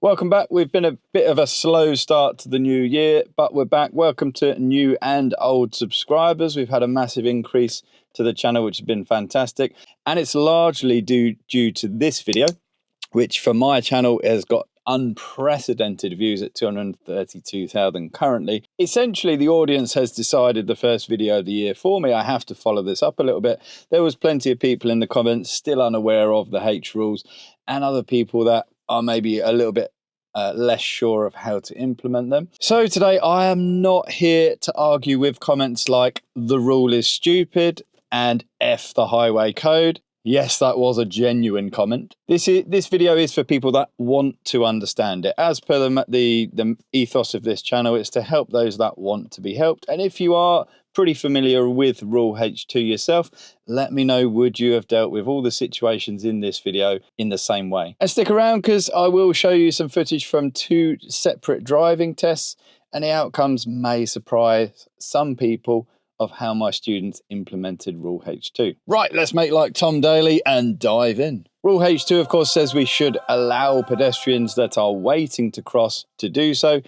Welcome back. We've been a bit of a slow start to the new year, but we're back. Welcome to new and old subscribers. We've had a massive increase to the channel, which has been fantastic. And it's largely due to this video, which for my channel has got unprecedented views at 232,000 currently. Essentially, the audience has decided the first video of the year for me. I have to follow this up a little bit. There was plenty of people in the comments still unaware of the H rules, and other people that are maybe a little bit less sure of how to implement them. So today I am not here to argue with comments like the rule is stupid and F the highway code. Yes, that was a genuine comment. This video is for people that want to understand it. As per the ethos of this channel, it's to help those that want to be helped. And if you are pretty familiar with Rule H2 yourself, let me know, would you have dealt with all the situations in this video in the same way? And stick around, because I will show you some footage from 2 separate driving tests, and the outcomes may surprise some people of how my students implemented Rule H2. Right, let's make like Tom Daly and dive in. Rule H2, of course, says we should allow pedestrians that are waiting to cross to do so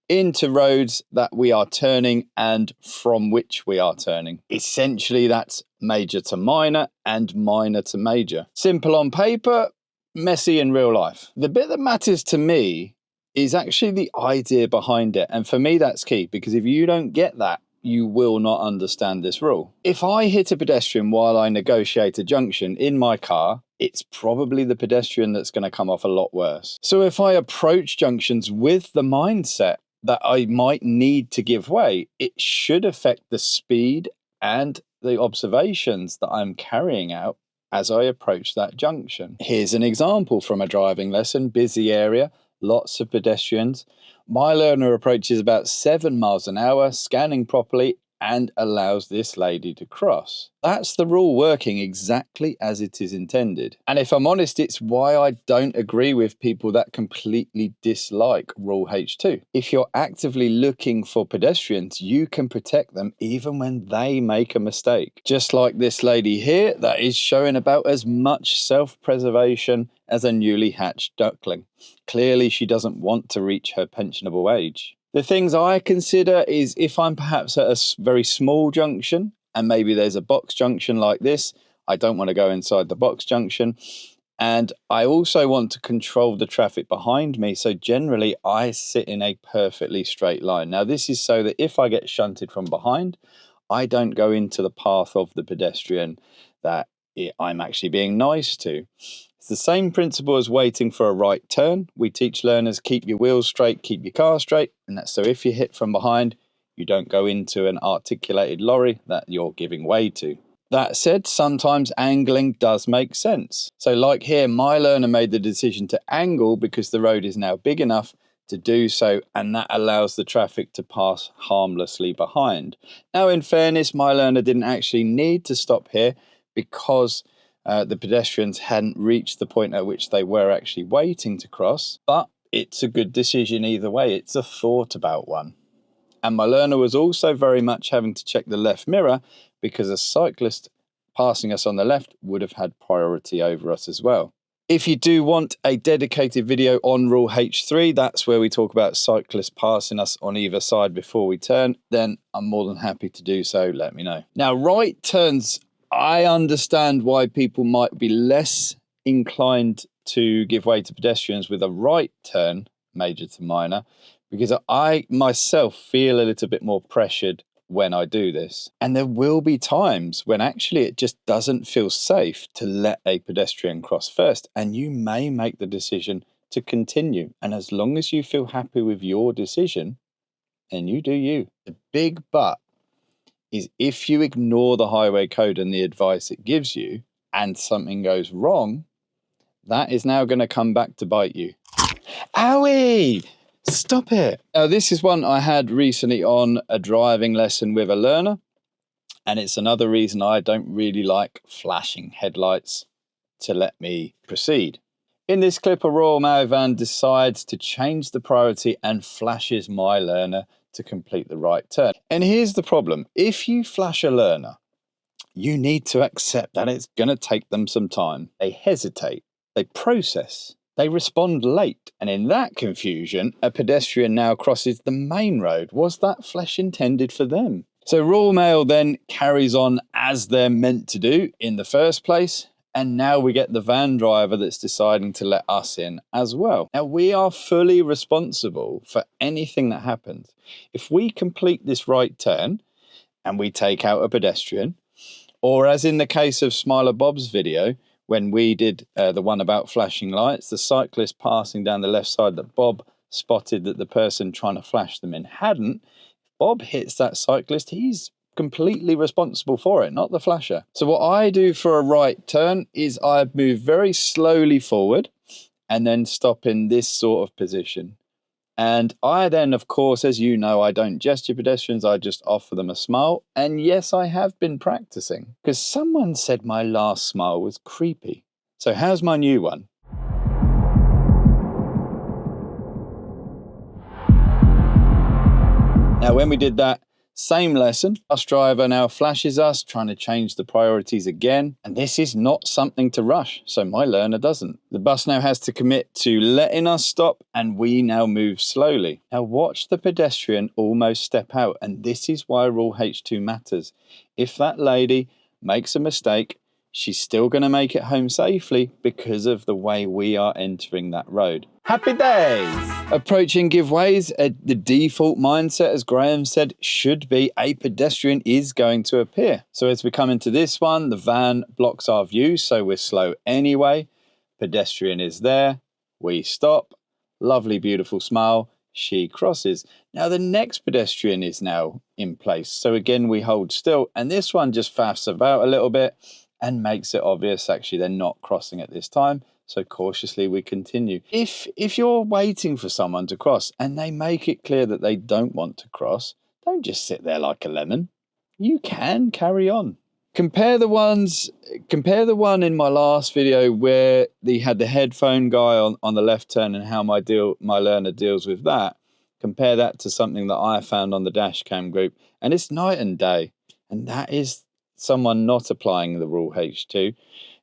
into roads that we are turning and from which we are turning. Essentially, that's major to minor and minor to major. Simple on paper, messy in real life. The bit that matters to me is actually the idea behind it. And for me, that's key, because if you don't get that, you will not understand this rule. If I hit a pedestrian while I negotiate a junction in my car, it's probably the pedestrian that's going to come off a lot worse. So if I approach junctions with the mindset that I might need to give way, it should affect the speed and the observations that I'm carrying out as I approach that junction. Here's an example from a driving lesson: busy area, lots of pedestrians. My learner approaches about 7 miles an hour, scanning properly, and allows this lady to cross. That's the rule working exactly as it is intended. And if I'm honest, it's why I don't agree with people that completely dislike Rule H2. If you're actively looking for pedestrians, you can protect them even when they make a mistake. Just like this lady here, that is showing about as much self-preservation as a newly hatched duckling. Clearly, she doesn't want to reach her pensionable age. The things I consider is if I'm perhaps at a very small junction and maybe there's a box junction like this, I don't want to go inside the box junction. And I also want to control the traffic behind me. So generally I sit in a perfectly straight line. Now this is so that if I get shunted from behind, I don't go into the path of the pedestrian that I'm actually being nice to. It's the same principle as waiting for a right turn. We teach learners, keep your wheels straight, keep your car straight. And that's so if you hit from behind, you don't go into an articulated lorry that you're giving way to. That said, sometimes angling does make sense. So like here, my learner made the decision to angle because the road is now big enough to do so, and that allows the traffic to pass harmlessly behind. Now, in fairness, my learner didn't actually need to stop here because the pedestrians hadn't reached the point at which they were actually waiting to cross, but it's a good decision either way. It's a thought about one. And my learner was also very much having to check the left mirror because a cyclist passing us on the left would have had priority over us as well. If you do want a dedicated video on Rule H3, that's where we talk about cyclists passing us on either side before we turn, then I'm more than happy to do so. Let me know. Now, right turns, I understand why people might be less inclined to give way to pedestrians with a right turn, major to minor, because I myself feel a little bit more pressured when I do this. And there will be times when actually it just doesn't feel safe to let a pedestrian cross first, and you may make the decision to continue. And as long as you feel happy with your decision, then you do you. The big but is if you ignore the highway code and the advice it gives you and something goes wrong, that is now going to come back to bite you. Owie! Stop it. Now, this is one I had recently on a driving lesson with a learner, and it's another reason I don't really like flashing headlights to let me proceed. In this clip, a Royal Mail van decides to change the priority and flashes my learner to complete the right turn. And here's the problem. If you flash a learner, you need to accept that it's going to take them some time. They hesitate, they process, They respond late, and in that confusion, a pedestrian now crosses the main road. Was that flesh intended for them? So raw mail then carries on as they're meant to do in the first place, and now we get the van driver that's deciding to let us in as well. Now, we are fully responsible for anything that happens. If we complete this right turn and we take out a pedestrian, or as in the case of Smiler Bob's video, when we did the one about flashing lights, the cyclist passing down the left side that Bob spotted that the person trying to flash them in hadn't, Bob hits that cyclist, he's completely responsible for it, not the flasher. So what I do for a right turn is I move very slowly forward and then stop in this sort of position. And I then, of course, as you know, I don't gesture pedestrians, I just offer them a smile. And yes, I have been practicing because someone said my last smile was creepy. So how's my new one? Now, when we did that same lesson, bus driver now flashes us, trying to change the priorities again. And this is not something to rush, so my learner doesn't. The bus now has to commit to letting us stop, and we now move slowly. Now watch the pedestrian almost step out, and this is why rule H2 matters. If that lady makes a mistake, she's still going to make it home safely because of the way we are entering that road. Happy days! Approaching giveways, the default mindset, as Graham said, should be a pedestrian is going to appear. So as we come into this one, the van blocks our view, so we're slow anyway. Pedestrian is there, we stop, lovely beautiful smile, she crosses. Now the next pedestrian is now in place, so again we hold still, and this one just faffs about a little bit and makes it obvious actually they're not crossing at this time. So cautiously we continue. If you're waiting for someone to cross and they make it clear that they don't want to cross, don't just sit there like a lemon. You can carry on. Compare the one in my last video where they had the headphone guy on the left turn and how my learner deals with that. Compare that to something that I found on the dash cam group, and it's night and day. And that is someone not applying the rule H2.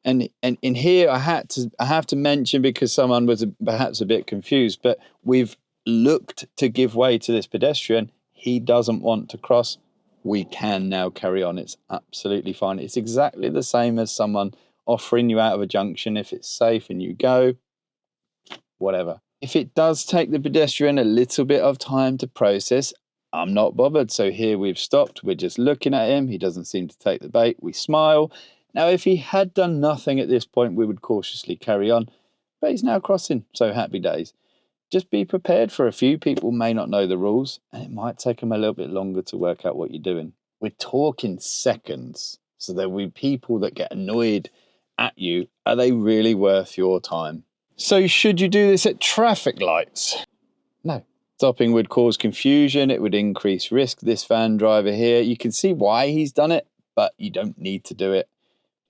And in here I have to mention, because someone was perhaps a bit confused, but we've looked to give way to this pedestrian. He doesn't want to cross. We can now carry on. It's absolutely fine. It's exactly the same as someone offering you out of a junction. If it's safe and you go, whatever. If it does take the pedestrian a little bit of time to process, I'm not bothered. So here we've stopped. We're just looking at him. He doesn't seem to take the bait. We smile. Now, if he had done nothing at this point, we would cautiously carry on. But he's now crossing, so happy days. Just be prepared for a few people may not know the rules, and it might take them a little bit longer to work out what you're doing. We're talking seconds, so there will be people that get annoyed at you. Are they really worth your time? So should you do this at traffic lights? No. Stopping would cause confusion. It would increase risk. This van driver here, you can see why he's done it, but you don't need to do it.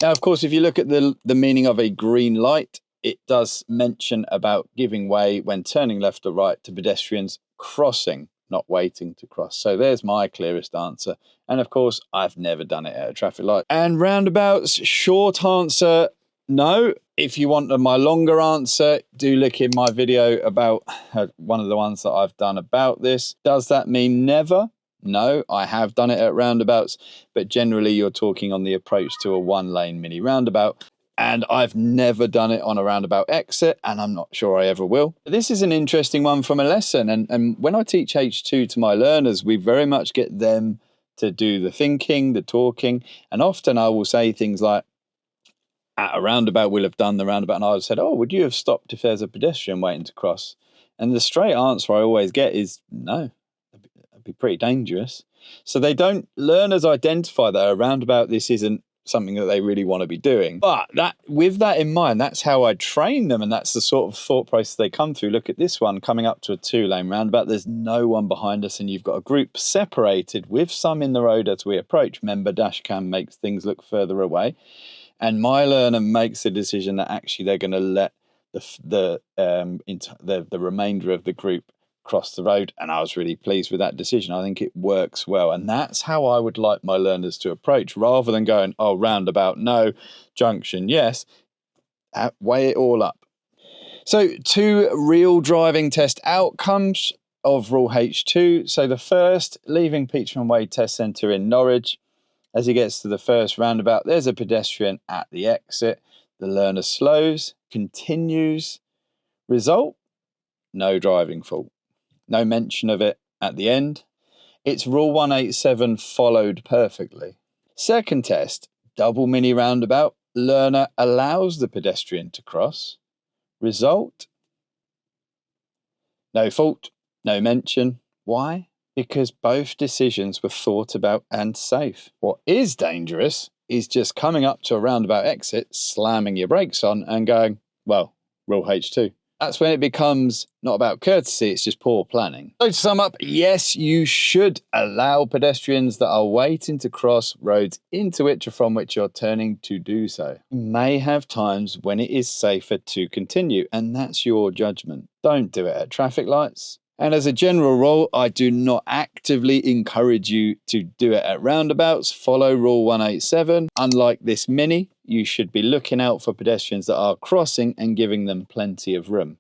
Now, of course, if you look at the meaning of a green light, it does mention about giving way when turning left or right to pedestrians crossing, not waiting to cross. So there's my clearest answer. And of course, I've never done it at a traffic light. And roundabouts, short answer, no. If you want my longer answer, do look in my video about one of the ones that I've done about this. Does that mean never? No, I have done it at roundabouts, but generally you're talking on the approach to a one-lane mini roundabout, and I've never done it on a roundabout exit, and I'm not sure I ever will. This is an interesting one from a lesson, and when I teach H2 to my learners, we very much get them to do the thinking, the talking, and often I will say things like, at a roundabout, we'll have done the roundabout, and I said, oh, would you have stopped if there's a pedestrian waiting to cross? And the straight answer I always get is no. Be pretty dangerous. So learners identify that a roundabout, this isn't something that they really want to be doing. But with that in mind, that's how I train them, and that's the sort of thought process they come through. Look at this one coming up to a 2-lane roundabout. There's no one behind us, and you've got a group separated with some in the road as we approach. Remember, dash cam makes things look further away, and my learner makes the decision that actually they're going to let the remainder of the group cross the road, and I was really pleased with that decision. I think it works well, and that's how I would like my learners to approach, rather than going, oh, roundabout no, junction yes. Weigh it all up. So 2 real driving test outcomes of Rule H2. So the first, leaving Peachman Way Test Centre in Norwich. As he gets to the first roundabout, there's a pedestrian at the exit. The learner slows, continues. Result, no driving fault. No mention of it at the end. It's Rule 187 followed perfectly. Second test, double mini roundabout. Learner allows the pedestrian to cross. Result, no fault, no mention. Why? Because both decisions were thought about and safe. What is dangerous is just coming up to a roundabout exit, slamming your brakes on and going, well, Rule H2. That's when it becomes not about courtesy, it's just poor planning. So to sum up, yes, you should allow pedestrians that are waiting to cross roads into which or from which you're turning to do so. You may have times when it is safer to continue, and that's your judgment. Don't do it at traffic lights. And as a general rule, I do not actively encourage you to do it at roundabouts. Follow Rule 187. Unlike this mini, you should be looking out for pedestrians that are crossing and giving them plenty of room.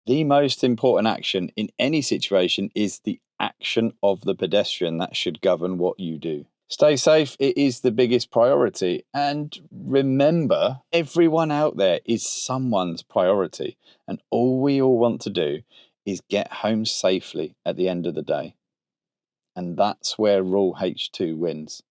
The most important action in any situation is the action of the pedestrian. That should govern what you do. Stay safe, it is the biggest priority. And remember, everyone out there is someone's priority. And all we all want to do is get home safely at the end of the day. And that's where Rule H2 wins.